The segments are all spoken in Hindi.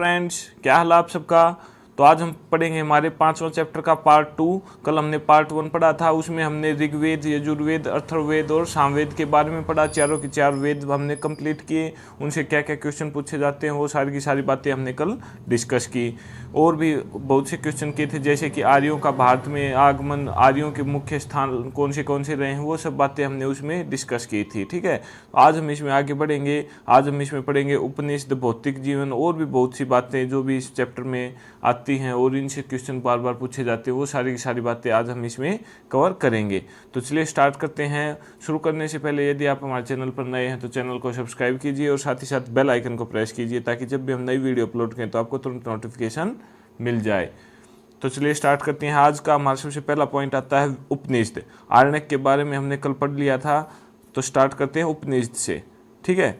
फ्रेंड्स, क्या हाल आप सबका। तो आज हम पढ़ेंगे हमारे 5वां चैप्टर का पार्ट 2। कल हमने पार्ट 1 पढ़ा था, उसमें हमने ऋग्वेद, यजुर्वेद, अथर्ववेद और सामवेद के बारे में पढ़ा। चारों के चार वेद हमने कंप्लीट किए, उनसे क्या क्या क्वेश्चन पूछे जाते हैं वो सारी की सारी बातें हमने कल डिस्कस की। और भी बहुत से क्वेश्चन किए थे, जैसे कि आर्यों का भारत में आगमन, आर्यों के मुख्य स्थान कौन से रहे हैं, वो सब बातें हमने उसमें डिस्कस की थी। ठीक है, आज हम इसमें आगे बढ़ेंगे। आज हम इसमें पढ़ेंगे उपनिषद, भौतिक जीवन और भी बहुत सी बातें जो भी इस चैप्टर में आती हैं और इनसे क्वेश्चन बार बार पूछे जाते हैं, वो सारी की सारी बातें आज हम इसमें कवर करेंगे। तो चलिए स्टार्ट करते हैं। शुरू करने से पहले यदि आप हमारे चैनल पर नए हैं तो चैनल को सब्सक्राइब कीजिए और साथ ही साथ बेल आइकन को प्रेस कीजिए, ताकि जब भी हम नई वीडियो अपलोड करें तो आपको तुरंत नोटिफिकेशन मिल जाए। तो चलिए स्टार्ट करते हैं। आज का हमारा सबसे पहला पॉइंट आता है उपनिषद। आरण्यक के बारे में हमने कल पढ़ लिया था, तो स्टार्ट करते हैं उपनिषद से। ठीक है,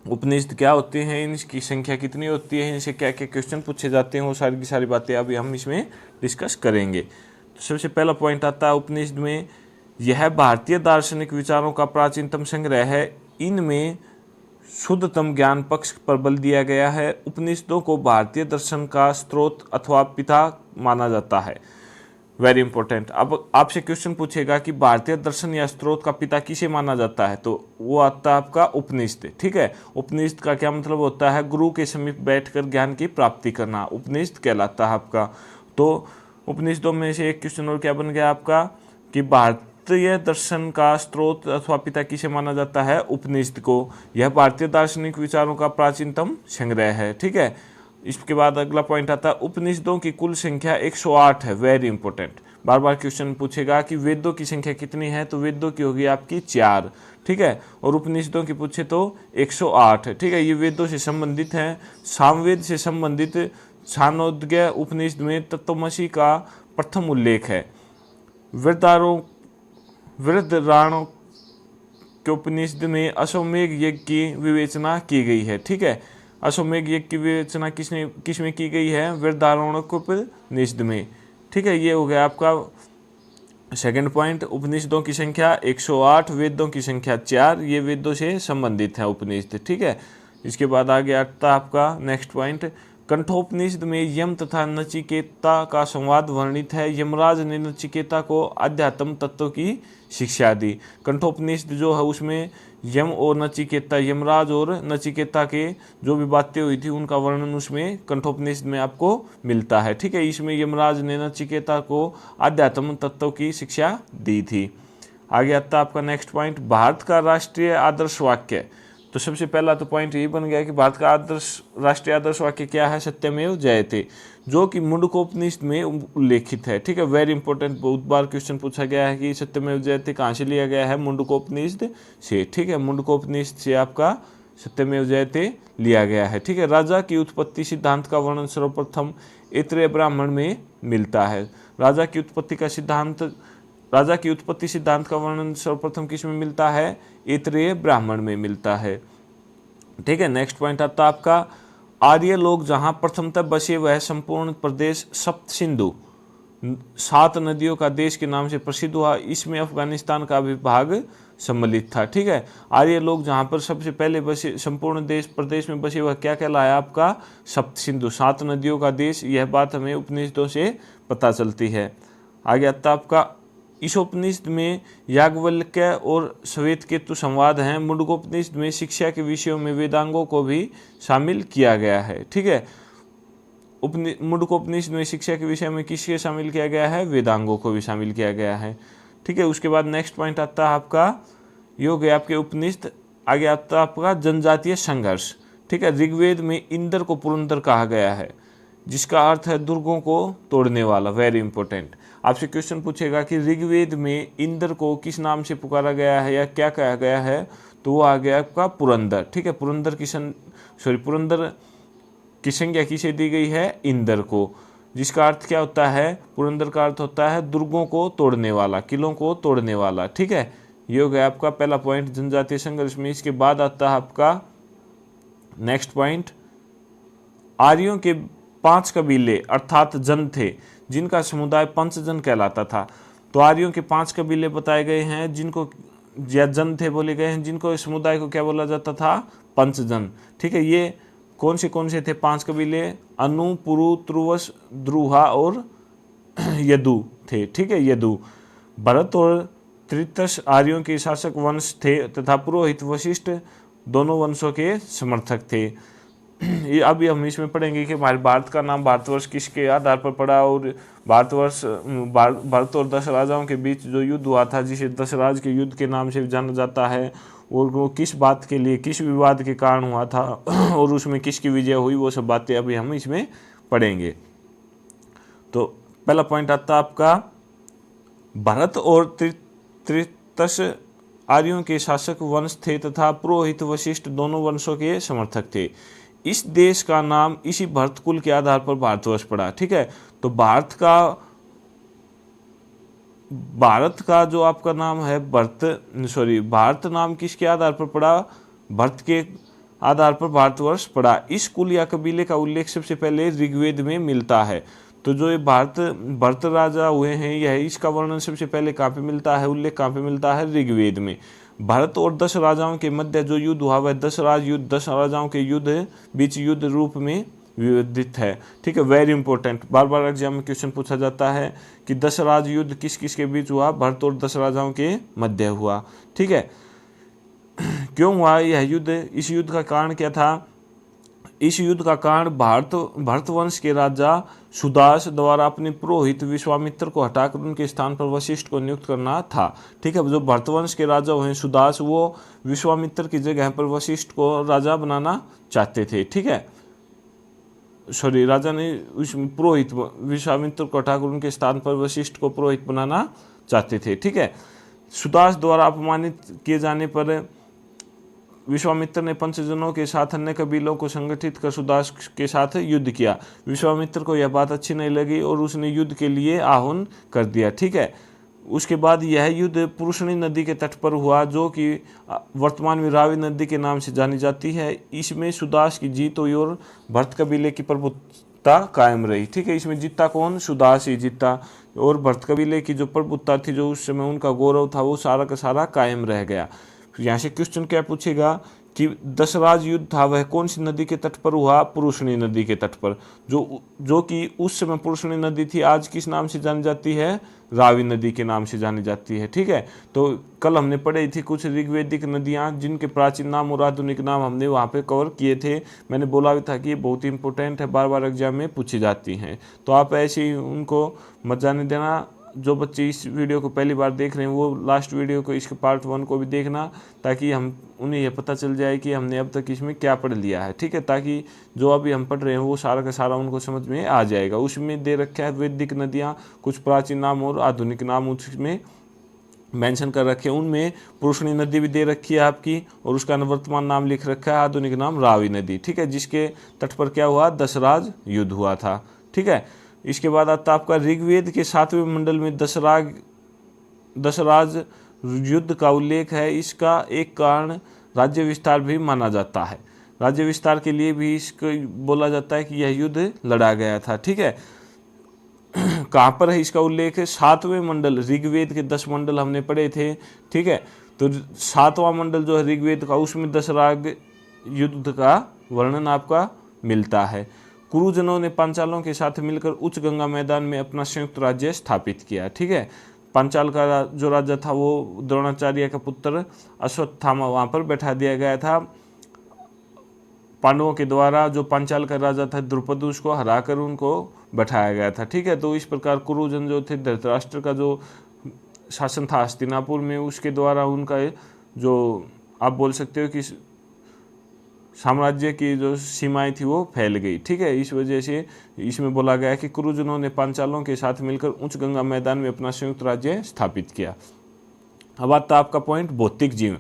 उपनिषद क्या होते हैं, इनकी संख्या कितनी होती है, इनसे क्या क्या क्वेश्चन पूछे जाते हैं, वो सारी की सारी बातें अभी हम इसमें डिस्कस करेंगे। तो सबसे पहला पॉइंट आता है उपनिषद में, यह भारतीय दार्शनिक विचारों का प्राचीनतम संग्रह है। इनमें शुद्धतम ज्ञान पक्ष पर बल दिया गया है। उपनिषदों को भारतीय दर्शन का स्रोत अथवा पिता माना जाता है। Very important. अब आपसे क्वेश्चन पूछेगा कि भारतीय दर्शन या स्रोत का पिता किसे माना जाता है, तो वो आता है आपका उपनिषद। ठीक है, उपनिषद का क्या मतलब होता है, गुरु के समीप बैठकर ज्ञान की प्राप्ति करना, उपनिषद कहलाता है आपका। तो उपनिषदों में से एक क्वेश्चन और क्या बन गया आपका कि भारतीय दर्शन का स्रोत अथवा पिता किसे माना जाता है, उपनिषद को। यह भारतीय दार्शनिक विचारों का प्राचीनतम संग्रह है। ठीक है, इसके बाद अगला पॉइंट आता है उपनिषदों की कुल संख्या 108 है। वेरी इंपॉर्टेंट, बार बार क्वेश्चन पूछेगा कि वेदों की संख्या कितनी है, तो वेदों की होगी आपकी 4। ठीक है, और उपनिषदों की पूछे तो 108 है। ठीक है, ये वेदों से संबंधित हैं। सामवेद से संबंधित छांदोग्य उपनिषद में तत्त्वमसि का प्रथम उल्लेख है। वृद्धराणों के उपनिषद में अश्वमेध यज्ञ की विवेचना की गई है। ठीक है, अश्वमेध यज्ञ की विवेचना किसमें की गई है, वृद्धराणोपनिषद में। ठीक है, ये हो गया आपका सेकंड पॉइंट। उपनिषदों की संख्या 108, वेदों की संख्या 4, ये वेदों से संबंधित है उपनिषद। ठीक है, इसके बाद आगे आता है आपका नेक्स्ट पॉइंट, कंठोपनिषद में यम तथा नचिकेता का संवाद वर्णित है। यमराज ने नचिकेता को अध्यात्म तत्व की शिक्षा दी। कंठोपनिषद जो है उसमें यम और नचिकेता, यमराज और नचिकेता के जो भी बातें हुई थी उनका वर्णन उसमें कंठोपनिषद में आपको मिलता है। ठीक है, इसमें यमराज ने नचिकेता को अध्यात्म तत्व की शिक्षा दी थी। आगे आता है आपका नेक्स्ट पॉइंट, भारत का राष्ट्रीय आदर्श वाक्य। तो सबसे पहला तो पॉइंट ये बन गया कि भारत का राष्ट्रीय आदर्श वाक्य क्या है, सत्यमेव जयते, जो कि मुंडकोपनिषद में उल्लेखित है। ठीक है, वेरी इंपॉर्टेंट, बहुत बार क्वेश्चन पूछा गया है कि सत्यमेव जयते कहाँ से लिया गया है, मुंडकोपनिषद से। ठीक है, मुंडकोपनिषद से आपका सत्यमेव जयते लिया गया है। ठीक है, राजा की उत्पत्ति सिद्धांत का वर्णन सर्वप्रथम ऐतरेय ब्राह्मण में मिलता है। राजा की उत्पत्ति सिद्धांत का वर्णन सर्वप्रथम किस में मिलता है, ऐतरेय ब्राह्मण में मिलता है। ठीक है, नेक्स्ट पॉइंट आता है आपका, आर्य लोग जहां प्रथमतः बसे वह संपूर्ण प्रदेश सप्त सिंधु 7 नदियों का देश के नाम से प्रसिद्ध हुआ। इसमें अफगानिस्तान का भी भाग सम्मिलित था। ठीक है, आर्य लोग जहां पर सबसे पहले बसे, संपूर्ण प्रदेश में बसे, वह क्या कहलाया आपका, सप्त सिंधु, 7 नदियों का देश। यह बात हमें उपनिषदों से पता चलती है। आगे आता आपका, इस उपनिषद में याज्ञवल्क्य और श्वेतकेतु संवाद हैं। मुंडकोपनिषद में शिक्षा के विषयों में वेदांगों को भी शामिल किया गया है। ठीक है, मुंडकोपनिषद में शिक्षा के विषय में किसके शामिल किया गया है, वेदांगों को भी शामिल किया गया है। ठीक है, उसके बाद नेक्स्ट पॉइंट आता है आपका, ये हो गया आपके उपनिषद। आगे आता है आपका जनजातीय संघर्ष। ठीक है, ऋग्वेद में इंद्र को पुरंदर कहा गया है, जिसका अर्थ है दुर्गों को तोड़ने वाला। वेरी इंपॉर्टेंट, आपसे क्वेश्चन पूछेगा कि ऋग्वेद में इंद्र को किस नाम से पुकारा गया है या क्या कहा गया है, तो वो आ गया आपका पुरंदर। ठीक है, पुरंदर की संज्ञा किसे दी गई है, इंद्र को, जिसका अर्थ क्या होता है, पुरंदर का अर्थ होता है दुर्गों को तोड़ने वाला, किलों को तोड़ने वाला। ठीक है, ये हो गया आपका पहला पॉइंट जनजातीय संघर्ष में। इसके बाद आता है आपका नेक्स्ट पॉइंट, आर्यों के 5 कबीले अर्थात जन थे, जिनका समुदाय पंचजन कहलाता था। तो आर्यों के 5 कबीले बताए गए हैं, जिनको या जन थे बोले गए हैं, जिनको इस समुदाय को क्या बोला जाता था, पंचजन। ठीक है, ये कौन से थे 5 कबीले? अनु, पुरु, तुर्वस, द्रुहा और यदु थे। ठीक है, यदु। भरत और त्रितस आर्यों के शासक वंश थे तथा पुरोहित वशिष्ठ दोनों वंशों के समर्थक थे। ये अभी हम इसमें पढ़ेंगे कि हमारे भारत का नाम भारतवर्ष किसके आधार पर पड़ा, और भारत और 10 राजाओं के बीच जो युद्ध हुआ था, जिसे 10 राज के युद्ध के नाम से जाना जाता है, और वो किस बात के लिए, किस विवाद के कारण हुआ था और उसमें किसकी विजय हुई, वो सब बातें अभी हम इसमें पढ़ेंगे। तो पहला पॉइंट आता है आपका, भरत और त्रितस आर्यों के शासक वंश थे तथा पुरोहित वशिष्ठ दोनों वंशों के समर्थक थे। इस देश का नाम इसी भरत कुल के आधार पर भारतवर्ष पड़ा। ठीक है, तो भारत का जो आपका नाम है भारत नाम किसके आधार पर पड़ा? भरत के आधार पर भारतवर्ष पड़ा। इस कुल या कबीले का उल्लेख सबसे पहले ऋग्वेद में मिलता है। तो जो ये भरत राजा हुए हैं, यह इसका वर्णन सबसे पहले कहाँ पे मिलता है, उल्लेख कहाँ पे मिलता है? ऋग्वेद में। भारत और 10 राजाओं के मध्य जो युद्ध हुआ वह 10 राजाओं के युद्ध बीच युद्ध रूप में विवादित है। ठीक है, वेरी इंपॉर्टेंट, बार बार एग्जाम में क्वेश्चन पूछा जाता है कि 10 राज युद्ध किस किस के बीच हुआ? भरत और 10 राजाओं के मध्य हुआ। ठीक है, क्यों हुआ यह युद्ध? इस युद्ध का कारण क्या था? इस युद्ध का कारण भरत वंश के राजा सुदास द्वारा अपने पुरोहित विश्वामित्र को हटाकर उनके स्थान पर वशिष्ठ को नियुक्त करना था। ठीक है, जो भरत वंश के राजा हुए सुदास, वो विश्वामित्र की जगह पर वशिष्ठ को राजा बनाना चाहते थे। ठीक है, राजा ने पुरोहित विश्वामित्र को हटाकर उनके स्थान पर वशिष्ठ को पुरोहित बनाना चाहते थे। ठीक है, सुदास द्वारा अपमानित किए जाने पर विश्वामित्र ने पंचजनों के साथ अन्य कबीलों को संगठित कर सुदास के साथ युद्ध किया। विश्वामित्र को यह बात अच्छी नहीं लगी और उसने युद्ध के लिए आह्वान कर दिया। ठीक है, उसके बाद यह युद्ध पुरुषणी नदी के तट पर हुआ, जो कि वर्तमान में रावी नदी के नाम से जानी जाती है। इसमें सुदास की जीत हुई और भरत कबीले की प्रभुत्ता कायम रही। ठीक है, इसमें जीता कौन? सुदास ही जीता, और भरत कबीले की जो प्रभुत्ता थी, जो उस समय उनका गौरव था, वो सारा का सारा कायम रह गया। यहाँ से क्वेश्चन क्या पूछेगा कि 10 राज युद्ध था वह कौन सी नदी के तट पर हुआ? पुरुषणी नदी के तट पर, जो कि उस समय पुरुषणी नदी थी, आज किस नाम से जानी जाती है? रावी नदी के नाम से जानी जाती है। ठीक है, तो कल हमने पढ़ी थी कुछ ऋग्वेदिक नदियाँ, जिनके प्राचीन नाम और आधुनिक नाम हमने वहाँ पे कवर किए थे। मैंने बोला भी था कि ये बहुत इंपॉर्टेंट है, बार बार एग्जाम में पूछी जाती हैं, तो आप ऐसे ही उनको मत जाने देना। जो बच्चे इस वीडियो को पहली बार देख रहे हैं वो लास्ट वीडियो को, इसके पार्ट 1 को भी देखना, ताकि उन्हें यह पता चल जाए कि हमने अब तक इसमें क्या पढ़ लिया है। ठीक है, ताकि जो अभी हम पढ़ रहे हैं वो सारा का सारा उनको समझ में आ जाएगा। उसमें दे रखा है वैदिक नदियाँ, कुछ प्राचीन नाम और आधुनिक नाम उसमें मेंशन कर रखे हैं। उनमें पुरुषणी नदी भी दे रखी है आपकी, और उसका वर्तमान नाम लिख रखा है आधुनिक नाम रावी नदी। ठीक है, जिसके तट पर क्या हुआ? 10 राज युद्ध हुआ था। ठीक है, इसके बाद आता आपका ऋग्वेद के 7वें मंडल में 10 राज युद्ध का उल्लेख है। इसका एक कारण राज्य विस्तार भी माना जाता है। राज्य विस्तार के लिए भी इसको बोला जाता है कि यह युद्ध लड़ा गया था। ठीक है, कहाँ पर है इसका उल्लेख? 7वें मंडल, ऋग्वेद के 10 मंडल हमने पढ़े थे। ठीक है, तो 7वां मंडल जो है ऋग्वेद का, उसमें 10 राज युद्ध का वर्णन आपका मिलता है। कुरुजनों ने पांचालों के साथ मिलकर उच्च गंगा मैदान में अपना संयुक्त राज्य स्थापित किया। ठीक है, पांचाल का जो राजा था वो द्रोणाचार्य का पुत्र अश्वत्थामा वहाँ पर बैठा दिया गया था पांडवों के द्वारा। जो पांचाल का राजा था द्रुपद, उसको हराकर उनको बैठाया गया था। ठीक है, तो इस प्रकार कुरुजन जो थे, धृतराष्ट्र का जो शासन था हस्तिनापुर में, उसके द्वारा उनका जो आप बोल सकते हो कि साम्राज्य की जो सीमाएं थी वो फैल गई। ठीक है, इस वजह से इसमें बोला गया कि कुरुजनों ने पांचालों के साथ मिलकर उच्च गंगा मैदान में अपना संयुक्त राज्य स्थापित किया। अब आता आपका पॉइंट भौतिक जीवन।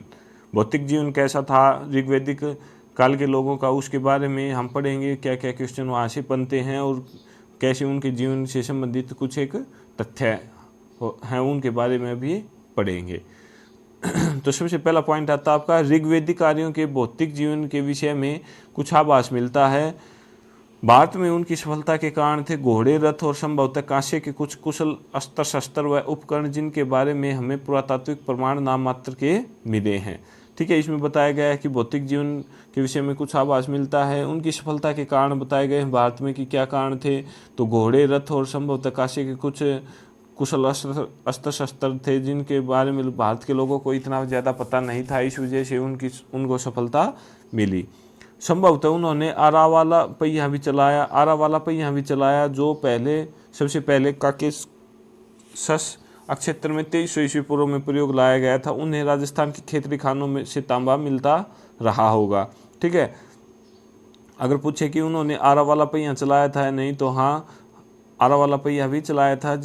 भौतिक जीवन कैसा था ऋग्वैदिक काल के लोगों का, उसके बारे में हम पढ़ेंगे। क्या क्या क्वेश्चन वहाँ से बनते हैं और कैसे उनके जीवन से संबंधित कुछ एक तथ्य हैं, उनके बारे में भी पढ़ेंगे। तो सबसे पहला पॉइंट आता है आपका, ऋग्वैदिक आर्यों के भौतिक जीवन के विषय में कुछ आभास मिलता है। भारत में उनकी सफलता के कारण थे घोड़े, रथ और संभवतः कांसे के कुछ कुशल अस्त्र शस्त्र व उपकरण, जिनके बारे में हमें पुरातात्विक प्रमाण नाम मात्र के मिले हैं। ठीक है। इसमें बताया गया है कि भौतिक जीवन के विषय में कुछ आभास मिलता है। उनकी सफलता के कारण बताए गए हैं भारत में कि क्या कारण थे, तो घोड़े, रथ और संभवतः काशी के कुछ कुशल अस्त्र शस्त्र थे जिनके बारे में भारत के लोगों को इतना ज़्यादा पता नहीं था, इस वजह से उनको सफलता मिली। संभवतः उन्होंने आरा वाला पहिया भी चलाया जो सबसे पहले काकेशस अक्षेत्र में 2300 ईस्वी पूर्व में प्रयोग लाया गया था। उन्हें राजस्थान की खेतरी खानों में से तांबा मिलता रहा होगा। ठीक है। अगर पूछे कि उन्होंने आरा वाला पहिया चलाया था या नहीं, तो हाँ, आरा वाला पहिया भी चलाया था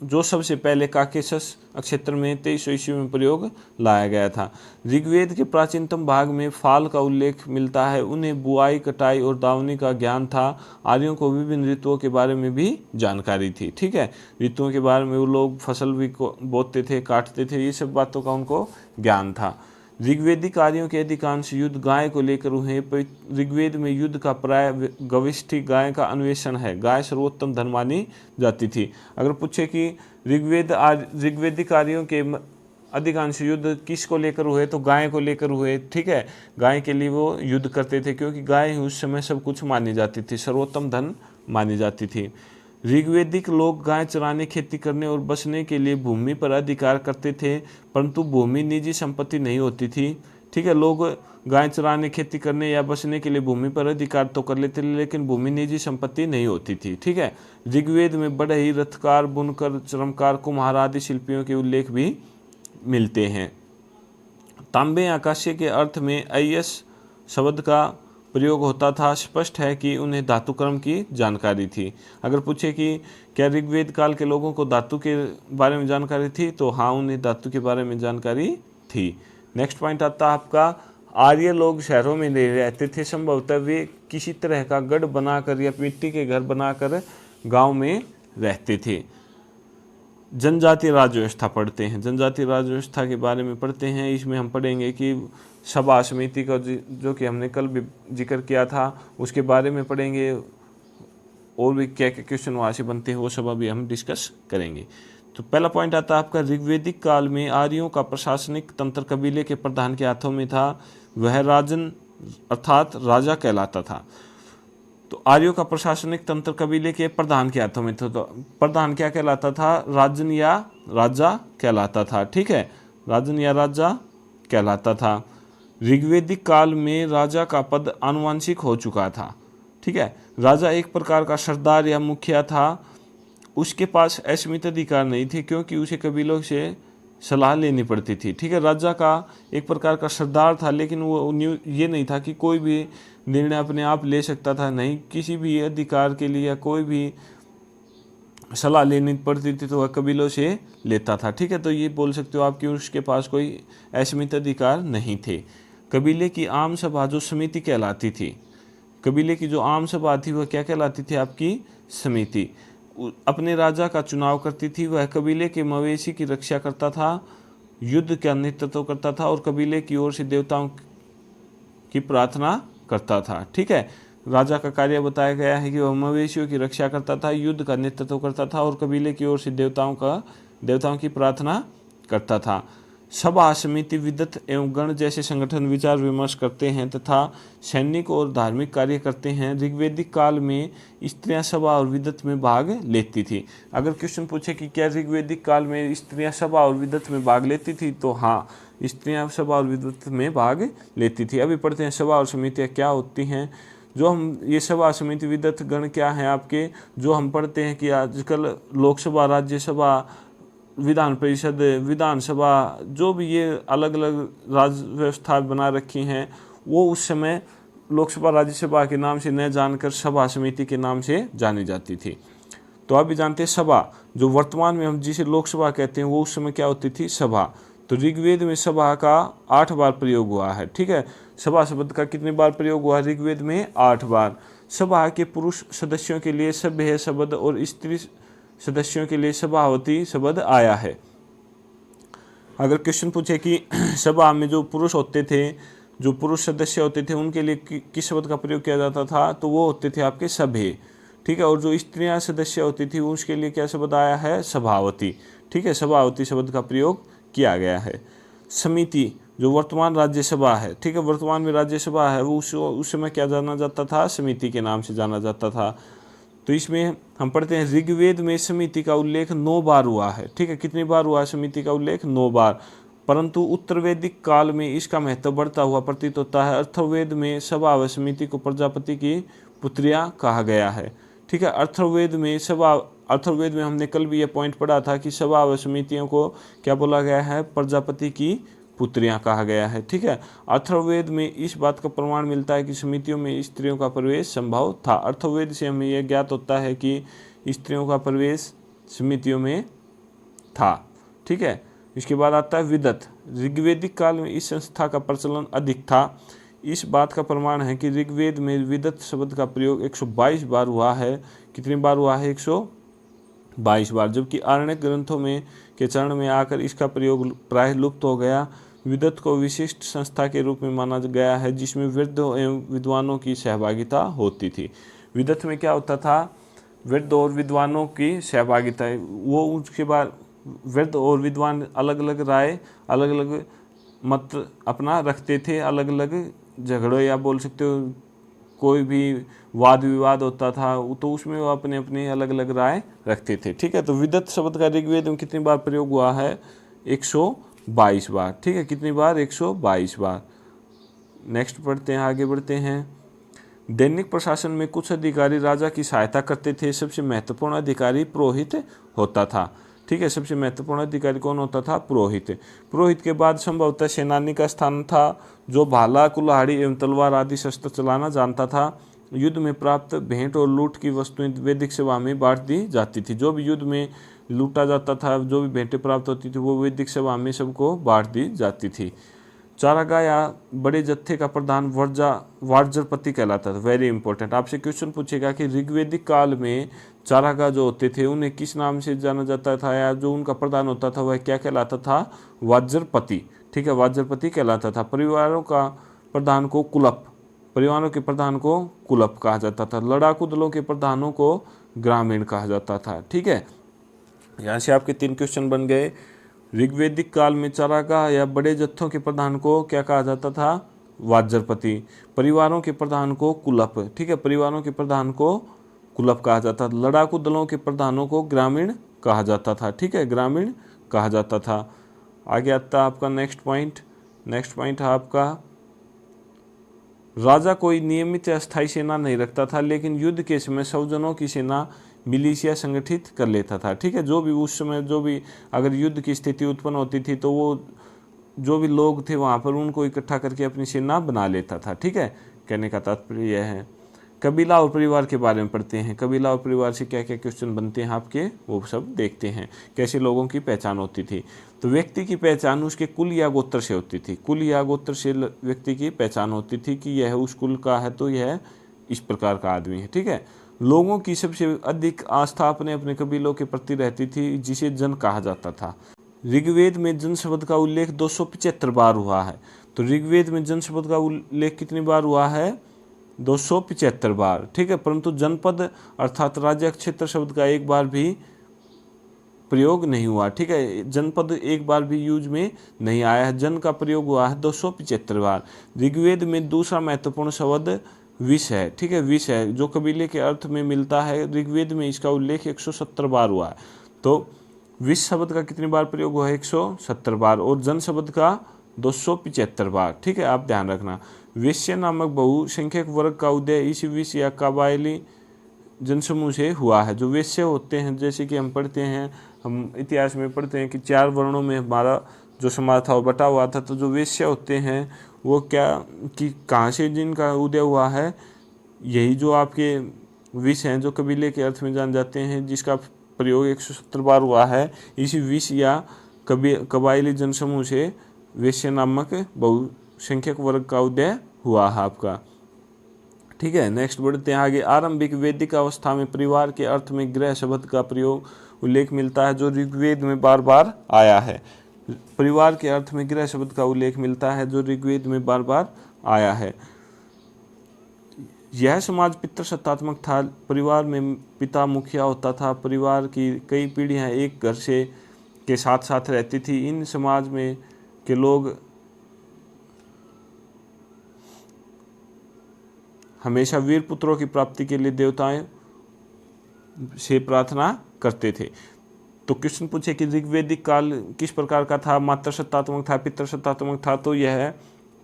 जो सबसे पहले काकेशस क्षेत्र में 2300 ईस्वी में प्रयोग लाया गया था। ऋग्वेद के प्राचीनतम भाग में फाल का उल्लेख मिलता है। उन्हें बुआई, कटाई और दावनी का ज्ञान था। आर्यों को विभिन्न ऋतुओं के बारे में भी जानकारी थी। ठीक है। ऋतुओं के बारे में वो लोग फसल भी बोते थे, काटते थे, ये सब बातों का उनको ज्ञान था। ऋग्वेदिक आर्यों के अधिकांश युद्ध गाय को लेकर हुए। ऋग्वेद में युद्ध का प्राय गविष्ठी गाय का अन्वेषण है। गाय सर्वोत्तम धन मानी जाती थी। अगर पूछे कि ऋग्वेदिक आर्यों के अधिकांश युद्ध किसको लेकर हुए, तो गाय को लेकर हुए। ठीक है। गाय के लिए वो युद्ध करते थे क्योंकि गाय उस समय सब कुछ मानी जाती थी, सर्वोत्तम धन मानी जाती थी। ऋग्वेदिक लोग गाय चराने, खेती करने और बसने के लिए भूमि पर अधिकार करते थे, परंतु भूमि निजी संपत्ति नहीं होती थी। ठीक है। लोग गाय चराने, खेती करने या बसने के लिए भूमि पर अधिकार तो कर लेते थे, लेकिन भूमि निजी संपत्ति नहीं होती थी। ठीक है। ऋग्वेद में बड़े ही रथकार, बुनकर, चर्मकार, कुम्हार आदि शिल्पियों के उल्लेख भी मिलते हैं। तांबे आकाशीय के अर्थ में अयस शब्द का प्रयोग होता था। स्पष्ट है कि उन्हें धातुक्रम की जानकारी थी। अगर पूछे कि क्या ऋग्वेद काल के लोगों को धातु के बारे में जानकारी थी, तो हाँ, उन्हें धातु के बारे में जानकारी थी। नेक्स्ट पॉइंट आता है आपका, आर्य लोग शहरों में नहीं रहते थे। संभवतः वे किसी तरह का गढ़ बनाकर या मिट्टी के घर बनाकर गांव में रहते थे। जनजातीय राज्य व्यवस्था पढ़ते हैं। जनजातीय राज्य व्यवस्था के बारे में पढ़ते हैं। इसमें हम पढ़ेंगे कि सभा समिति का जो कि हमने कल भी जिक्र किया था, उसके बारे में पढ़ेंगे। और भी क्या क्या क्वेश्चन वहाँ से बनते हैं वो सब अभी हम डिस्कस करेंगे। तो पहला पॉइंट आता है आपका, ऋग्वेदिक काल में आर्यों का प्रशासनिक तंत्र कबीले के प्रधान के हाथों में था। वह राजन अर्थात राजा कहलाता था। तो आर्यों का प्रशासनिक तंत्र कबीले के प्रधान के हाथों में था। तो प्रधान क्या कहलाता था? राजन या राजा कहलाता था। ठीक है। राजन या राजा कहलाता था। ऋग्वेदिक काल में राजा का पद आनुवंशिक हो चुका था। ठीक है। राजा एक प्रकार का सरदार या मुखिया था। उसके पास असीमित अधिकार नहीं थे क्योंकि उसे कबीलों से सलाह लेनी पड़ती थी। ठीक है। राजा का एक प्रकार का सरदार था, लेकिन वो ये नहीं था कि कोई भी निर्णय अपने आप ले सकता था। नहीं, किसी भी अधिकार के लिए या कोई भी सलाह लेनी पड़ती थी तो वह कबीलों से लेता था। ठीक है। तो ये बोल सकते हो आप कि उसके पास कोई असीमित अधिकार नहीं थे। कबीले की आम सभा जो समिति कहलाती थी, कबीले की जो आम सभा थी वह क्या कहलाती थी? आपकी समिति। अपने राजा का चुनाव करती थी। वह कबीले के मवेशी की रक्षा करता था, युद्ध का नेतृत्व करता था और कबीले की ओर से देवताओं की प्रार्थना करता था। ठीक है। राजा का कार्य बताया गया है कि वह मवेशियों की रक्षा करता था, युद्ध का नेतृत्व करता था और कबीले की ओर से देवताओं की प्रार्थना करता था। सभा, समिति, विदत एवं गण जैसे संगठन विचार विमर्श करते हैं तथा सैनिक और धार्मिक कार्य करते हैं। ऋग्वेदिक काल में स्त्रियां सभा और विदत में भाग लेती थी। अगर क्वेश्चन पूछे कि क्या ऋग्वेदिक काल में स्त्रियां सभा और विदत में भाग लेती थी, तो हाँ, स्त्रियां सभा और विदत में भाग लेती थी। अभी पढ़ते हैं सभा और समितियाँ क्या होती हैं। जो हम ये सभा, समिति, विदत, गण क्या हैं आपके, जो हम पढ़ते हैं कि आजकल लोकसभा, राज्यसभा, विधान परिषद, विधानसभा, जो भी ये अलग अलग राज्य व्यवस्था बना रखी हैं, वो उस समय लोकसभा, राज्यसभा के नाम से न जानकर सभा, समिति के नाम से जानी जाती थी। तो आप भी जानते हैं सभा, जो वर्तमान में हम जिसे लोकसभा कहते हैं, वो उस समय क्या होती थी? सभा। तो ऋग्वेद में सभा का 8 बार प्रयोग हुआ है। ठीक है। सभा शब्द का कितने बार प्रयोग हुआ? ऋग्वेद में 8 बार। सभा के पुरुष सदस्यों के लिए सभ्य शब्द और स्त्री सदस्यों के लिए सभावती शब्द आया है। अगर क्वेश्चन पूछे कि सभा में जो पुरुष होते थे, जो पुरुष सदस्य होते थे, उनके लिए किस शब्द का प्रयोग किया जाता था? तो वो होते थे आपके सभ्य। ठीक है। और जो स्त्रियां सदस्य होती थी उसके लिए क्या शब्द आया है? सभावती। ठीक है। सभावती शब्द का प्रयोग किया गया है। समिति, जो वर्तमान राज्यसभा है, ठीक है, वर्तमान में राज्यसभा है, वो उस समय क्या जाना जाता था, समिति के नाम से जाना जाता था। तो इसमें हम पढ़ते हैं ऋग्वेद में समिति का उल्लेख 9 बार हुआ है, ठीक है, कितनी बार हुआ है समिति का उल्लेख, 9 बार। परंतु उत्तर वैदिक काल में इसका महत्व बढ़ता हुआ प्रतीत होता है। अथर्ववेद में सभा व समिति को प्रजापति की पुत्रियां कहा गया है, ठीक है। अथर्ववेद में हमने कल भी यह पॉइंट पढ़ा था कि सभा व समितियों को क्या बोला गया है, प्रजापति की पुत्रियां कहा गया है, ठीक है। अथर्ववेद में इस बात का प्रमाण मिलता है कि समितियों में स्त्रियों का प्रवेश संभव था। अथर्ववेद से हमें यह ज्ञात होता है कि स्त्रियों का प्रवेश समितियों में था, ठीक है। इसके बाद आता है विदत। ऋग्वेदिक काल में इस संस्था का प्रचलन अधिक था। इस बात का प्रमाण है कि ऋग्वेद में विदत शब्द का प्रयोग 122 बार हुआ है। कितनी बार हुआ है, 122 बार, जबकि आरण्यक ग्रंथों में के चरण में आकर इसका प्रयोग प्राय लुप्त हो गया। विदत को विशिष्ट संस्था के रूप में माना गया है जिसमें वृद्ध एवं विद्वानों की सहभागिता होती थी। विदत में क्या होता था, वृद्ध और विद्वानों की सहभागिता, वो उसके बाद वृद्ध और विद्वान अलग अलग राय, अलग अलग मत अपना रखते थे, अलग अलग झगड़े या बोल सकते हो कोई भी वाद विवाद होता था तो उसमें वो अपने अपने अलग अलग राय रखते थे, ठीक है। तो विदत शब्द का ऋग्वेद में कितनी बार प्रयोग हुआ है, 122 बार, ठीक है। कितनी बार, 122 बार। नेक्स्ट पढ़ते हैं, आगे बढ़ते हैं। दैनिक प्रशासन में कुछ अधिकारी राजा की सहायता करते थे। सबसे महत्वपूर्ण अधिकारी पुरोहित होता था, ठीक है। सबसे महत्वपूर्ण अधिकारी कौन होता था, पुरोहित। पुरोहित के बाद संभवतः सेनानी का स्थान था, जो भाला, कुल्हाड़ी एवं तलवार आदि शस्त्र चलाना जानता था। युद्ध में प्राप्त भेंट और लूट की वस्तुएं वैदिक सभा में बांट दी जाती थी। जो भी युद्ध में लूटा जाता था, जो भी भेंटें प्राप्त होती थी, वो वैदिक सभा में सबको बांट दी जाती थी। चारागाह या बड़े जत्थे का प्रधान वार्जरपति कहलाता था। वेरी इंपॉर्टेंट, आपसे क्वेश्चन पूछेगा कि ऋग्वेदिक काल में चारागाह जो होते थे उन्हें किस नाम से जाना जाता था, या जो उनका प्रधान होता था वह क्या कहलाता था, वार्जरपति, ठीक है, वार्जरपति कहलाता था। परिवारों के प्रधान को कुलप कहा जाता था। लड़ाकू दलों के प्रधानों को ग्रामीण कहा जाता था, ठीक है। यहाँ से आपके 3 क्वेश्चन बन गए। ऋग्वेदिक काल में चारागाह या बड़े जत्थों के प्रधान को क्या कहा जाता था, वार्जरपति। परिवारों के प्रधान को कुलप, ठीक है, परिवारों के प्रधान को कुलप कहा जाता था। लड़ाकू दलों के प्रधानों को ग्रामीण कहा जाता था, ठीक है, ग्रामीण कहा जाता था। आगे आता है आपका नेक्स्ट पॉइंट है आपका, राजा कोई नियमित या स्थायी सेना नहीं रखता था, लेकिन युद्ध के समय सौजनों की सेना मिलिशिया संगठित कर लेता था, ठीक है। जो भी उस समय जो भी अगर युद्ध की स्थिति उत्पन्न होती थी तो वो जो भी लोग थे वहाँ पर उनको इकट्ठा करके अपनी सेना बना लेता था, ठीक है। कहने का तात्पर्य यह है। कबीला और परिवार के बारे में पढ़ते हैं। कबीला और परिवार से क्या क्या क्वेश्चन बनते हैं आपके, वो सब देखते हैं। कैसे लोगों की पहचान होती थी, तो व्यक्ति की पहचान उसके कुल या गोत्र से होती थी। कुल या गोत्र से व्यक्ति की पहचान होती थी कि यह उस कुल का है तो यह इस प्रकार का आदमी है, ठीक है। लोगों की सबसे अधिक आस्था अपने अपने कबीलों के प्रति रहती थी, जिसे जन कहा जाता था। ऋग्वेद में जन शब्द का उल्लेख 275 बार हुआ है। तो ऋग्वेद में जन शब्द का उल्लेख कितनी बार हुआ है, 275 बार, ठीक है। परंतु जनपद अर्थात राज्य क्षेत्र शब्द का एक बार भी प्रयोग नहीं हुआ, ठीक है। जनपद एक बार भी यूज में नहीं आया है। जन का प्रयोग हुआ है 275 बार। ऋग्वेद में दूसरा महत्वपूर्ण शब्द विष है, ठीक है, विष है, जो कबीले के अर्थ में मिलता है। ऋग्वेद में इसका उल्लेख 170 बार हुआ है। तो विष शब्द का कितनी बार प्रयोग हुआ है, 170 बार, और जन शब्द का 275 बार, ठीक है। आप ध्यान रखना। वेश्य नामक बहुसंख्यक वर्ग का उदय इस विष या कबायली जनसमूह से हुआ है। जो वेश्य होते हैं, जैसे कि हम पढ़ते हैं, हम इतिहास में पढ़ते हैं कि 4 वर्णों में हमारा जो समाज था वो बटा हुआ था। तो जो वेश्य होते हैं वो क्या कि कहाँ से जिनका उदय हुआ है, यही जो आपके विष हैं जो कबीले के अर्थ में जान जाते हैं, जिसका प्रयोग 170 बार हुआ है। इसी विष या कबायली जनसमूह से वेश्य नामक बहुसंख्यक वर्ग का उदय हुआ है आपका, ठीक है। नेक्स्ट बढ़ते हैं आगे। आरंभिक वैदिक अवस्था में परिवार के अर्थ में गृह शब्द का प्रयोग उल्लेख मिलता है, जो ऋग्वेद में बार बार आया है। परिवार के अर्थ में गृह शब्द का उल्लेख मिलता है, जो ऋग्वेद में बार बार आया है। यह समाज पितृसत्तात्मक था। परिवार में पिता मुखिया होता था। परिवार की कई पीढ़ियां एक घर से के साथ साथ रहती थी। इन समाज में के लोग हमेशा वीर पुत्रों की प्राप्ति के लिए देवताओं से प्रार्थना करते थे। तो क्वेश्चन पूछे कि ऋग्वेदिक काल किस प्रकार का था, मातृसत्तात्मक था, पितृसत्तात्मक था, तो यह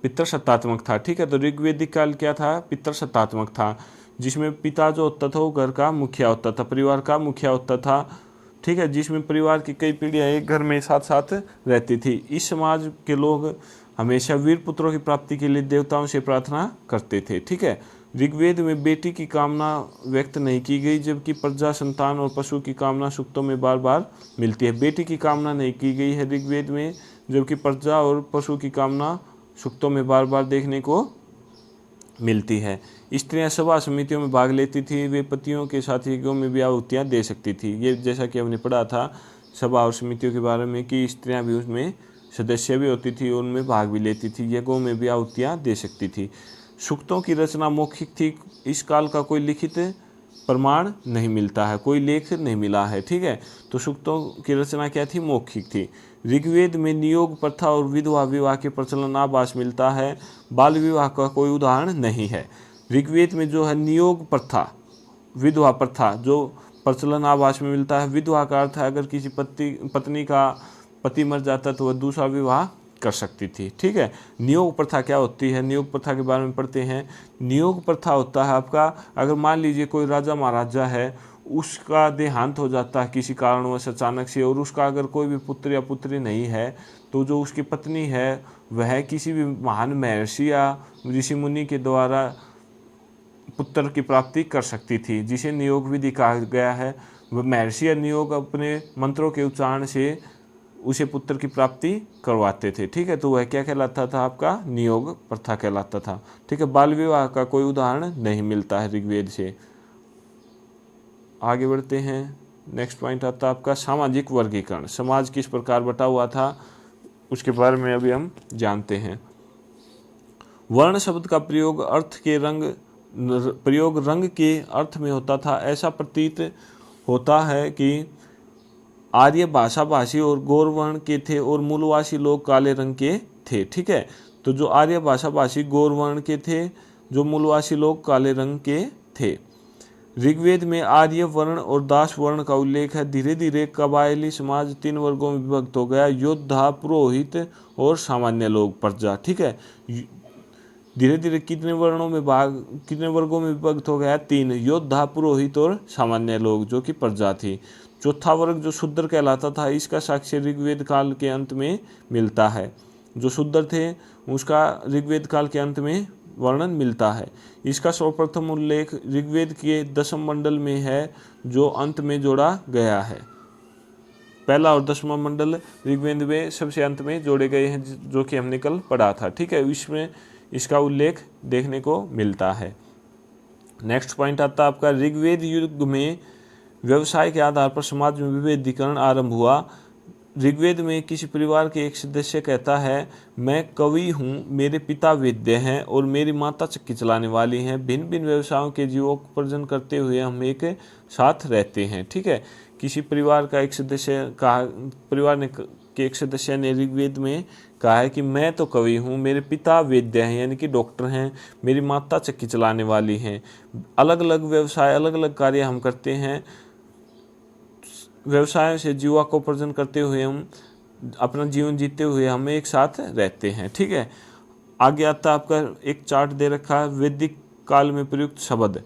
पितृसत्तात्मक था। ठीक है, तो ऋग्वेदिक काल क्या था, पितृसत्तात्मक था, जिसमें पिता जो होता था वो घर का मुखिया होता था, परिवार का मुखिया होता था। ठीक है, जिसमें परिवार की कई पीढ़ियां एक घर में साथ साथ रहती थी। इस समाज के लोग हमेशा वीर पुत्रों की प्राप्ति के लिए देवताओं से प्रार्थना करते थे। ठीक है, ऋग्वेद में बेटी की कामना व्यक्त नहीं की गई, जबकि प्रजा, संतान और पशु की कामना सूक्तों में बार बार मिलती है। बेटी की कामना नहीं की गई है ऋग्वेद में, जबकि प्रजा और पशु की कामना सूक्तों में बार बार देखने को मिलती है। स्त्रियां सभा समितियों में भाग लेती थी, वे पतियों के साथ यज्ञों में भी आहुतियाँ दे सकती थी। ये जैसा कि हमने पढ़ा था सभा और समितियों के बारे में कि स्त्रियां भी उसमें सदस्य भी होती थी, उनमें भाग भी लेती थी, यज्ञों में भी आहुतियाँ दे सकती थी। सूक्तों की रचना मौखिक थी। इस काल का कोई लिखित प्रमाण नहीं मिलता है, कोई लेख नहीं मिला है। ठीक है, तो सूक्तों की रचना क्या थी, मौखिक थी। ऋग्वेद में नियोग प्रथा और विधवा विवाह के प्रचलन आभास मिलता है, बाल विवाह का कोई उदाहरण नहीं है। ऋग्वेद में जो है नियोग प्रथा, विधवा प्रथा जो प्रचलन आभास में मिलता है। विधवा का अर्थ है अगर किसी पत्नी का पति मर जाता तो वह दूसरा विवाह कर सकती थी। ठीक है, नियोग प्रथा क्या होती है, नियोग प्रथा के बारे में पढ़ते हैं। नियोग प्रथा होता है आपका, अगर मान लीजिए कोई राजा महाराजा है, उसका देहांत हो जाता है किसी कारणवश अचानक से, और उसका अगर कोई भी पुत्र या पुत्री नहीं है, तो जो उसकी पत्नी है वह किसी भी महान महर्षि या ऋषि मुनि के द्वारा पुत्र की प्राप्ति कर सकती थी, जिसे नियोग विधि कहा गया है। वह महर्षि या नियोग अपने मंत्रों के उच्चारण से उसे पुत्र की प्राप्ति करवाते थे। ठीक है, तो वह क्या कहलाता था, आपका नियोग प्रथा कहलाता था। ठीक है, बाल विवाह का कोई उदाहरण नहीं मिलता है ऋग्वेद से। आगे बढ़ते हैं। नेक्स्ट पॉइंट आता है आपका सामाजिक वर्गीकरण। समाज किस प्रकार बटा हुआ था उसके बारे में अभी हम जानते हैं। वर्ण शब्द का प्रयोग रंग के अर्थ में होता था। ऐसा प्रतीत होता है कि आर्य भाषा भाषी और गौर वर्ण के थे और मूलवासी लोग काले रंग के थे। ठीक है, तो जो आर्य भाषा भाषी गौर वर्ण के थे, जो मूलवासी लोग काले रंग के थे। ऋग्वेद में आर्य वर्ण और दास वर्ण का उल्लेख है। धीरे धीरे कबायली समाज 3 वर्गों में विभक्त हो गया, योद्धा, पुरोहित और सामान्य लोग, प्रजा। ठीक है, धीरे धीरे कितने वर्गों में विभक्त हो गया, 3, योद्धा, पुरोहित और सामान्य लोग, जो कि प्रजा थी। चौथा वर्ग जो शूद्र कहलाता था, इसका साक्ष्य ऋग्वेद काल के अंत में मिलता है। जो शूद्र थे उसका ऋग्वेद काल के अंत में वर्णन मिलता है। इसका सर्वप्रथम उल्लेख ऋग्वेद के 10वें मंडल में है, जो अंत में जोड़ा गया है। पहला और 10वां मंडल ऋग्वेद में सबसे अंत में जोड़े गए हैं, जो कि हमने कल पढ़ा था। ठीक है, इसमें इसका उल्लेख देखने को मिलता है। नेक्स्ट पॉइंट आता है आपका ऋग्वेद युग में व्यवसाय के आधार पर समाज में विभेदीकरण आरंभ हुआ। ऋग्वेद में किसी परिवार के एक सदस्य कहता है, मैं कवि हूँ, मेरे पिता वैद्य हैं और मेरी माता चक्की चलाने वाली हैं। भिन्न भिन्न व्यवसायों के जीवों को प्रजन करते हुए हम एक साथ रहते हैं। ठीक है, किसी परिवार का एक सदस्य के एक सदस्य ने ऋग्वेद में कहा है कि मैं तो कवि हूँ, मेरे पिता वैद्य हैं यानी कि डॉक्टर हैं, मेरी माता चक्की चलाने वाली हैं। अलग अलग व्यवसाय, अलग अलग कार्य हम करते हैं। व्यवसाय से जीवा को प्रजन करते हुए हम अपना जीवन जीते हुए हम एक साथ रहते हैं। ठीक है, आगे आता आपका एक चार्ट दे रखा है, वैदिक काल में प्रयुक्त शब्द।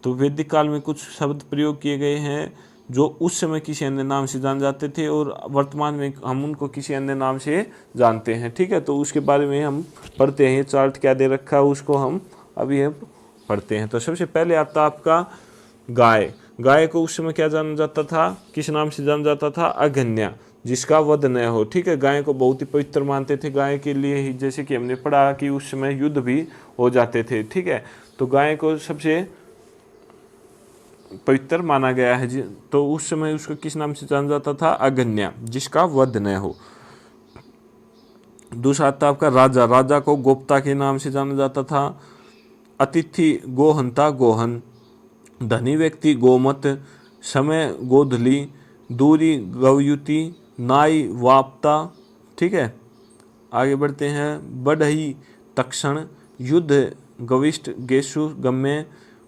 तो वैदिक काल में कुछ शब्द प्रयोग किए गए हैं जो उस समय किसी अन्य नाम से जान जाते थे और वर्तमान में हम उनको किसी अन्य नाम से जानते हैं। ठीक है, तो उसके बारे में हम पढ़ते हैं। ये चार्ट क्या दे रखा है उसको हम अभी पढ़ते हैं। तो सबसे पहले आता आपका गाय। गाय को उस समय क्या जाना जाता था, किस नाम से जाना जाता था, अघन्या, जिसका वध न हो। ठीक है, गाय को बहुत ही पवित्र मानते थे। गाय के लिए ही जैसे कि हमने पढ़ा कि उस समय युद्ध भी हो जाते थे। ठीक है, तो गाय को सबसे पवित्र माना गया है। तो उस समय उसको किस नाम से जाना जाता था, अघन्या, जिसका वध न हो। दूसरा आता आपका राजा। राजा को गोप्ता के नाम से जाना जाता था। अतिथि गोहंता, गोहन। धनी व्यक्ति गोमत, समय गोधली, दूरी गवयुति, नाई वाप्ता। ठीक है, आगे बढ़ते हैं। बढ़ई तक्षण, युद्ध गविष्ठ गेशु गम्य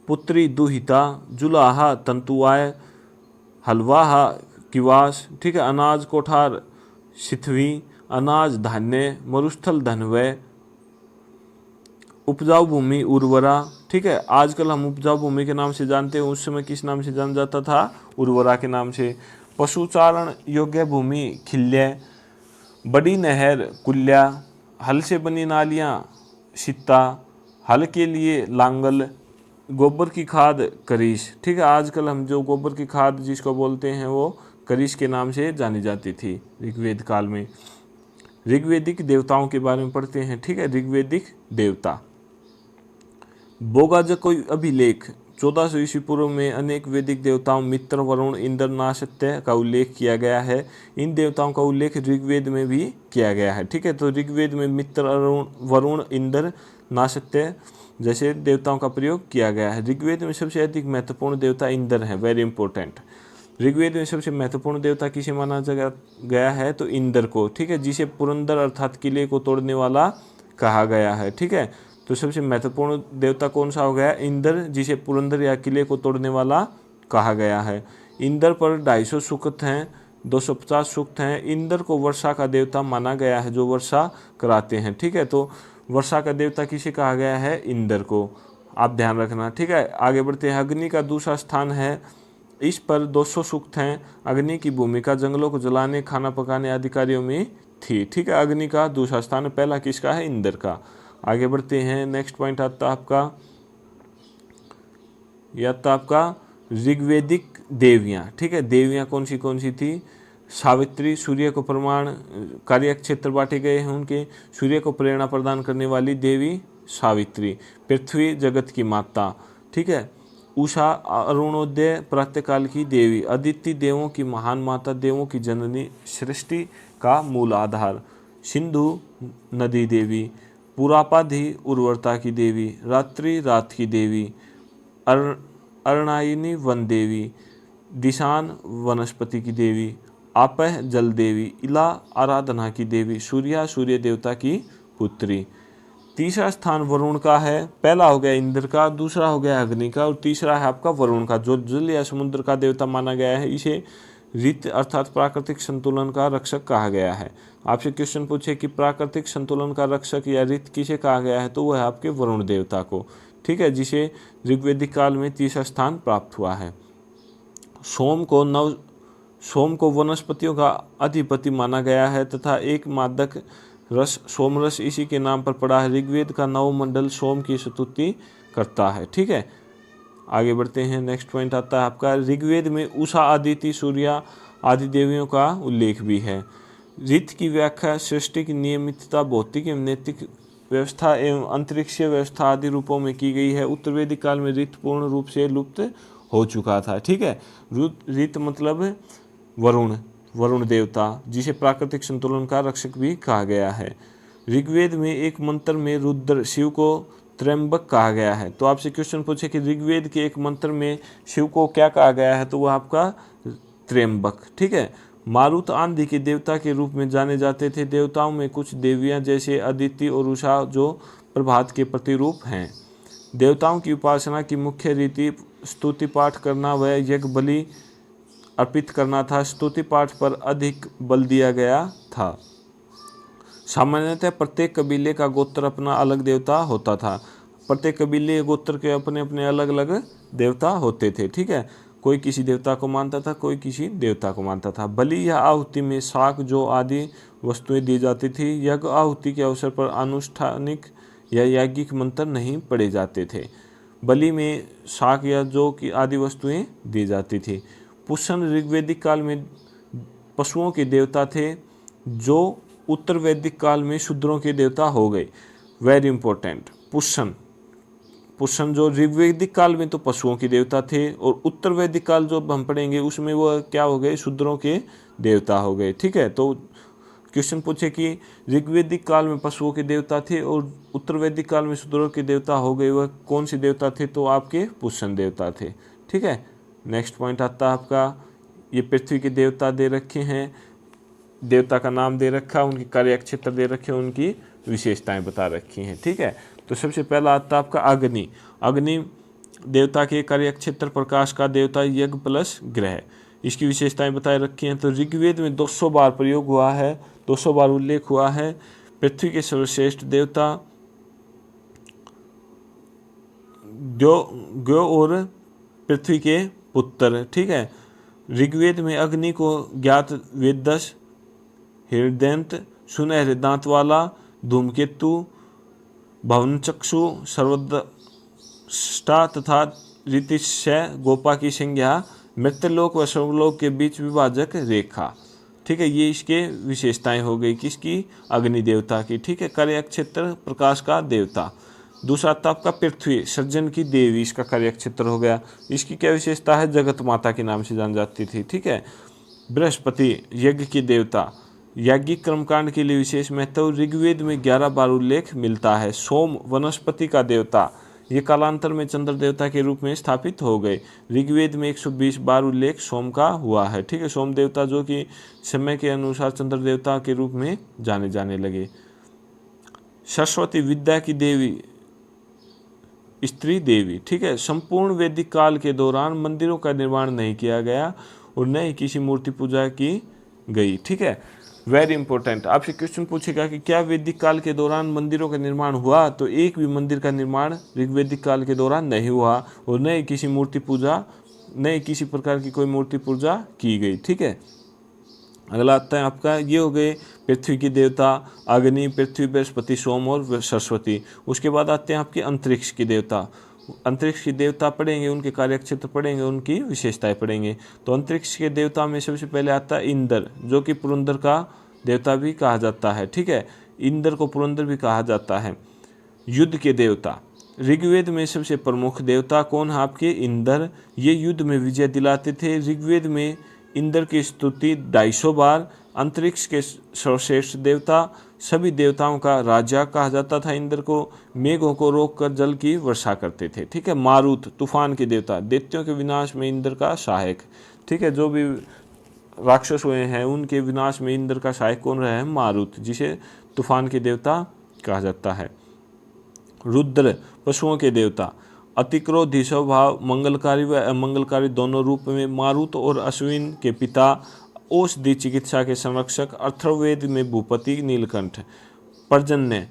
पुत्री दुहिता जुलाहा तंतुआय हलवाहा किवास, ठीक है। अनाज कोठार शिथवी, अनाज धान्य, मरुस्थल धनवय, उपजाऊ भूमि उर्वरा, ठीक है। आजकल हम उपजाऊ भूमि के नाम से जानते हैं, उस समय किस नाम से जाना जाता था? उर्वरा के नाम से। पशुचारण योग्य भूमि खिल्य, बड़ी नहर कुल्या, हल से बनी नालियाँ सित्ता, हल के लिए लांगल, गोबर की खाद करीश, ठीक है। आजकल हम जो गोबर की खाद जिसको बोलते हैं वो करीश के नाम से जानी जाती थी ऋग्वेद काल में। ऋग्वेदिक देवताओं के बारे में पढ़ते हैं, ठीक है। ऋग्वेदिक देवता बोगाज कोई अभिलेख 1400 ईस्वी पूर्व में अनेक वैदिक देवताओं मित्र, वरुण, इंद्र, नासत्य का उल्लेख किया गया है। इन देवताओं का उल्लेख ऋग्वेद में भी किया गया है, ठीक है। तो ऋग्वेद में मित्र, वरुण, इंद्र, नासत्य जैसे देवताओं का प्रयोग किया गया है। ऋग्वेद में सबसे अधिक महत्वपूर्ण देवता इंद्र है, वेरी इंपॉर्टेंट। ऋग्वेद में सबसे महत्वपूर्ण देवता किसे माना गया है? तो इंद्र को, ठीक है, जिसे पुरंदर अर्थात किले को तोड़ने वाला कहा गया है, ठीक है। तो सबसे महत्वपूर्ण देवता कौन सा हो गया? इंद्र, जिसे पुरंदर या किले को तोड़ने वाला कहा गया है। इंद्र पर 250 सूक्त हैं, 250 सूक्त हैं। इंद्र को वर्षा का देवता माना गया है, जो वर्षा कराते हैं, ठीक है। तो वर्षा का देवता किसे कहा गया है? इंद्र को, आप ध्यान रखना, ठीक है। आगे बढ़ते हैं। अग्नि का दूसरा स्थान है, इस पर 200 सूक्त हैं। अग्नि की भूमिका जंगलों को जलाने, खाना पकाने आदि कार्यों में थी, ठीक है। अग्नि का दूसरा स्थान, पहला किसका है? इंद्र का। आगे बढ़ते हैं। नेक्स्ट पॉइंट आता है आपका ऋग्वेदिक देवियाँ, ठीक है। देवियाँ कौन सी थी? सावित्री, सूर्य को प्रमाण कार्य क्षेत्र बांटे गए हैं उनके। सूर्य को प्रेरणा प्रदान करने वाली देवी सावित्री। पृथ्वी जगत की माता, ठीक है। उषा, अरुणोदय प्रातःकाल की देवी। अदिति, देवों की महान माता, देवों की जननी, सृष्टि का मूल आधार। सिंधु, नदी देवी। पुरापाधि, उर्वरता की देवी। रात्रि, रात की देवी। अर्णायिनी, वन देवी। दिशान, वनस्पति की देवी। आपह, जल देवी। इला, आराधना की देवी। सूर्या, सूर्य देवता की पुत्री। तीसरा स्थान वरुण का है। पहला हो गया इंद्र का, दूसरा हो गया अग्नि का, और तीसरा है आपका वरुण का, जो जल या समुद्र का देवता माना गया है। इसे ऋत अर्थात प्राकृतिक संतुलन का रक्षक कहा गया है। आपसे क्वेश्चन पूछे कि प्राकृतिक संतुलन का रक्षक या ऋत किसे कहा गया है, तो वह है आपके वरुण देवता को, ठीक है, जिसे ऋग्वेदिक काल में तीसरा स्थान प्राप्त हुआ है। सोम को वनस्पतियों का अधिपति माना गया है तथा एक मादक रस सोमरस इसी के नाम पर पड़ा है। ऋग्वेद का नवमंडल सोम की स्तुति करता है, ठीक है। आगे बढ़ते हैं। नेक्स्ट पॉइंट आता है आपका ऋग्वेद में उषा, अदिति, सूर्या आदि देवियों का उल्लेख भी है। ऋत की व्याख्या सृष्टि की नियमितता, भौतिक एवं नैतिक व्यवस्था एवं अंतरिक्षीय व्यवस्था आदि रूपों में की गई है। उत्तर वैदिक काल में ऋत पूर्ण रूप से लुप्त हो चुका था, ठीक है। ऋत मतलब वरुण देवता, जिसे प्राकृतिक संतुलन का रक्षक भी कहा गया है। ऋग्वेद में एक मंत्र में रुद्र शिव को त्र्यंबक कहा गया है। तो आपसे क्वेश्चन पूछे कि ऋग्वेद के एक मंत्र में शिव को क्या कहा गया है, तो वह आपका त्र्यंबक, ठीक है। मारुत आंधी के देवता के रूप में जाने जाते थे। देवताओं में कुछ देवियां जैसे अदिति और उषा जो प्रभात के प्रतिरूप हैं। देवताओं की उपासना की मुख्य रीति स्तुति पाठ करना व यज्ञ बलि अर्पित करना था। स्तुति पाठ पर अधिक बल दिया गया था। सामान्यतः प्रत्येक कबीले का गोत्र अपना अलग देवता होता था। प्रत्येक कबीले गोत्र के अपने अपने अलग अलग देवता होते थे, ठीक है। कोई किसी देवता को मानता था, कोई किसी देवता को मानता था। बलि या आहुति में शाक जो आदि वस्तुएं दी जाती थी। यज्ञ आहुति के अवसर पर अनुष्ठानिक या यज्ञिक मंत्र नहीं पढ़े जाते थे। बलि में शाक या जौ की आदि वस्तुएं दी जाती थी। पुष्ण ऋग्वेदिक काल में पशुओं के देवता थे, जो उत्तर वैदिक काल में शूद्रों के देवता हो गए। Very important. पुष्ण जो ऋग्वेदिक काल में तो पशुओं के देवता थे, और उत्तर वैदिक काल जो हम पढ़ेंगे उसमें वो क्या हो गए, शूद्रों के देवता हो गए, ठीक है। तो क्वेश्चन पूछे कि ऋग्वेदिक काल में पशुओं के देवता थे और उत्तर वैदिक काल में शूद्रों के देवता हो गए, वह कौन से देवता थे, तो आपके पुष्ण देवता थे, ठीक है। नेक्स्ट पॉइंट आता है आपका, ये पृथ्वी के देवता दे रखे हैं, देवता का नाम दे रखा, उनकी कार्य क्षेत्र दे रखे, उनकी विशेषताएं बता रखी हैं। ठीक है, तो सबसे पहला आता है आपका अग्नि। अग्नि देवता के कार्यक्षेत्र, प्रकाश का देवता, यज्ञ प्लस ग्रह, इसकी विशेषताएं बताए रखी हैं। तो ऋग्वेद में 200 बार प्रयोग हुआ है, 200 बार उल्लेख हुआ है। पृथ्वी के सर्वश्रेष्ठ देवता ग्यो और पृथ्वी के पुत्र। ठीक है, ऋग्वेद में अग्नि को ज्ञात वेदस, हृदयंत, सुनहरे दांत वाला, धूमकेतु, भवनचक्षु, सर्वद्रष्टा तथा ऋतिशय गोपा की संज्ञा, मृत्यलोक व स्वर्गलोक के बीच विभाजक रेखा। ठीक है, ये इसके विशेषताएं हो गई किसकी, अग्नि देवता की। ठीक है, कार्यक्षेत्र, प्रकाश का देवता। दूसरा आता आपका पृथ्वी, सृजन की देवी, इसका कार्यक्षेत्र हो गया। इसकी क्या विशेषता है, जगत माता के नाम से जान जाती थी। ठीक है, बृहस्पति, यज्ञ की देवता, याज्ञिक कर्मकांड के लिए विशेष महत्व, ऋग्वेद में 11 बार उल्लेख मिलता है। सोम, वनस्पति का देवता, ये कालांतर में चंद्र देवता के रूप में स्थापित हो गए। ऋग्वेद में 120 बार उल्लेख सोम का हुआ है। ठीक है, सोम देवता जो कि समय के अनुसार चंद्र देवता के रूप में जाने जाने लगे। सरस्वती, विद्या की देवी, स्त्री देवी। ठीक है, संपूर्ण वैदिक काल के दौरान मंदिरों का निर्माण नहीं किया गया और न ही किसी मूर्ति पूजा की गई। ठीक है, वेरी इंपॉर्टेंट, आपसे क्वेश्चन पूछेगा कि क्या वैदिक काल के दौरान मंदिरों का निर्माण हुआ, तो एक भी मंदिर का निर्माण ऋग्वैदिक काल के दौरान नहीं हुआ और न ही किसी मूर्ति पूजा, न ही किसी प्रकार की कोई मूर्ति पूजा की गई। ठीक है, अगला आता है आपका, ये हो गए पृथ्वी की देवता, अग्नि, पृथ्वी, बृहस्पति, सोम और सरस्वती। उसके बाद आते हैं आपके अंतरिक्ष की देवता। अंतरिक्ष की देवता पढ़ेंगे, उनके कार्यक्षेत्र पढ़ेंगे, उनकी विशेषताएं पढ़ेंगे। तो अंतरिक्ष के देवता में सबसे पहले आता है इंद्र, जो कि पुरंदर का देवता भी कहा जाता है। ठीक है, इंद्र को पुरंदर भी कहा जाता है। युद्ध के देवता, ऋग्वेद में सबसे प्रमुख देवता कौन है आपके, इंद्र। ये युद्ध में विजय दिलाते थे। ऋग्वेद में इंद्र की स्तुति 250 बार। अंतरिक्ष के सर्वश्रेष्ठ देवता, सभी देवताओं का राजा कहा जाता था इंद्र को। मेघों को रोककर जल की वर्षा करते थे। ठीक है, मारुत, तूफान के देवता, दैत्यों के विनाश में इंद्र का सहायक। ठीक है, जो भी राक्षस हुए हैं उनके विनाश में इंद्र का सहायक कौन रहा है, मारुत, जिसे तूफान के देवता कहा जाता है। रुद्र, पशुओं के देवता, अतिक्रोधी स्वभाव, मंगलकारी व अमंगलकारी दोनों रूप में। मारुत और अश्विन के पिता, औषधि चिकित्सा के संरक्षक। अथर्ववेद में भूपति, नीलकंठ। पर्जन्य,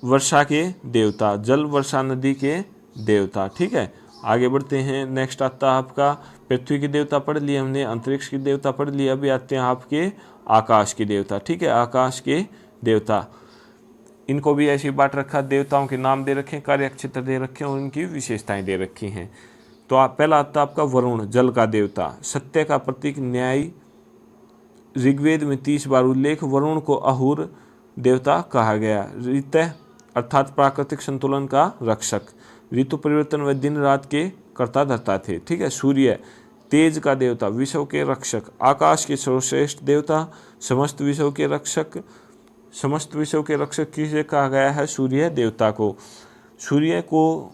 वर्षा के देवता, जल वर्षा नदी के देवता। ठीक है, आगे बढ़ते हैं। नेक्स्ट आता है आपका पृथ्वी के देवता पढ़ लिए हमने, अंतरिक्ष के देवता पढ़ लिए। अभी आते हैं आपके आकाश के देवता। ठीक है, आकाश के देवता, इनको भी ऐसी बांट रखा, देवताओं के नाम दे रखे, कार्यक्षेत्र दे रखे और उनकी विशेषताएं दे रखी हैं। तो पहला आता है आपका वरुण, जल का देवता, सत्य का प्रतीक, न्यायी। ऋग्वेद में 30 बार उल्लेख। वरुण को अहुर देवता कहा गया। ऋतः अर्थात प्राकृतिक संतुलन का रक्षक, ऋतु परिवर्तन व दिन रात के कर्ता धर्ता थे। ठीक है, सूर्य, तेज का देवता, विश्व के रक्षक, आकाश के सर्वश्रेष्ठ देवता, समस्त विश्व के रक्षक। समस्त विश्व के रक्षक किसे कहा गया है, सूर्य देवता को। सूर्य को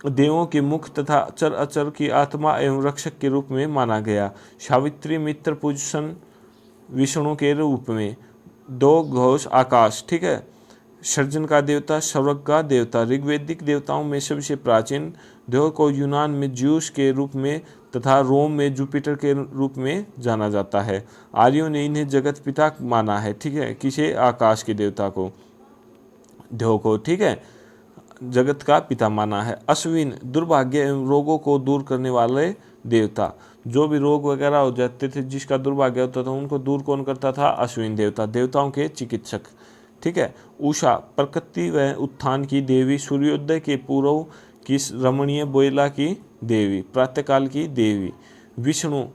देवों के मुख तथा अचर अचर की आत्मा एवं रक्षक के रूप में माना गया। सावित्री, मित्र, पुरुषन, विष्णु के रूप में। दो घोष, आकाश। ठीक है, सृजन का देवता, स्वर्ग का देवता। ऋग्वैदिक देवताओं में सबसे प्राचीन देव को यूनान में ज्यूस के रूप में तथा रोम में जुपिटर के रूप में जाना जाता है। आर्यों ने इन्हें जगत पिता माना है। ठीक है, किसे, आकाश के देवता को, देव को। ठीक है, जगत का पिता माना है। अश्विन, दुर्भाग्य एवं रोगों को दूर करने वाले देवता, जो भी रोग वगैरह हो जाते थे, जिसका दुर्भाग्य होता था, उनको दूर कौन करता था, अश्विन देवता, देवताओं के चिकित्सक। ठीक है, उषा, प्रकृति व उत्थान की देवी, सूर्योदय के पूर्व की रमणीय बोयला की देवी, प्रातःकाल की देवी। विष्णु,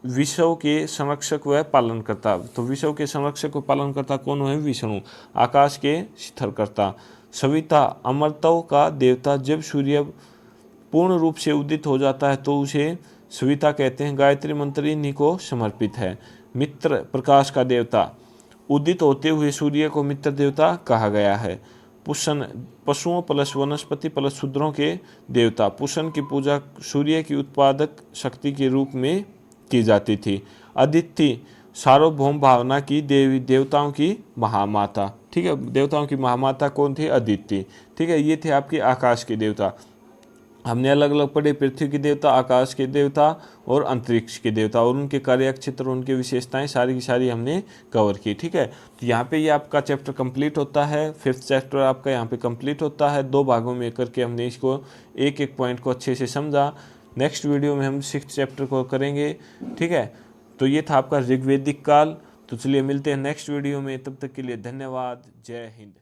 विश्व के संरक्षक व पालनकर्ता, तो विश्व के संरक्षक व पालनकर्ता कौन है, विष्णु, आकाश के स्थिरकर्ता। सविता, अमरत्व का देवता, जब सूर्य पूर्ण रूप से उदित हो जाता है तो उसे सविता कहते हैं। गायत्री मंत्र इन्हीं को समर्पित है। मित्र, प्रकाश का देवता, उदित होते हुए सूर्य को मित्र देवता कहा गया है। पुष्ण, पशुओं प्लस वनस्पति प्लस शूद्रों के देवता। पुष्ण की पूजा सूर्य की उत्पादक शक्ति के रूप में की जाती थी। अदिति, सार्वभौम भावना की देवी, देवताओं की महामाता। ठीक है। देवताओं की महामाता कौन थी? अदिति। ठीक है, ये थे आपके आकाश के देवता। हमने अलग अलग पढ़े, पृथ्वी के देवता, आकाश के देवता और अंतरिक्ष के देवता, और उनके कार्यक्षेत्र, उनकी विशेषताएं सारी की सारी हमने कवर की। ठीक है, तो यहाँ पे ये आपका चैप्टर कंप्लीट होता है। 5th चैप्टर आपका यहाँ पे कंप्लीट होता है। 2 भागों में करके हमने इसको एक एक पॉइंट को अच्छे से समझा। नेक्स्ट वीडियो में हम 6th चैप्टर को करेंगे। ठीक है, तो ये था आपका ऋग्वेदिक काल। तो चलिए मिलते हैं नेक्स्ट वीडियो में, तब तक के लिए धन्यवाद। जय हिंद।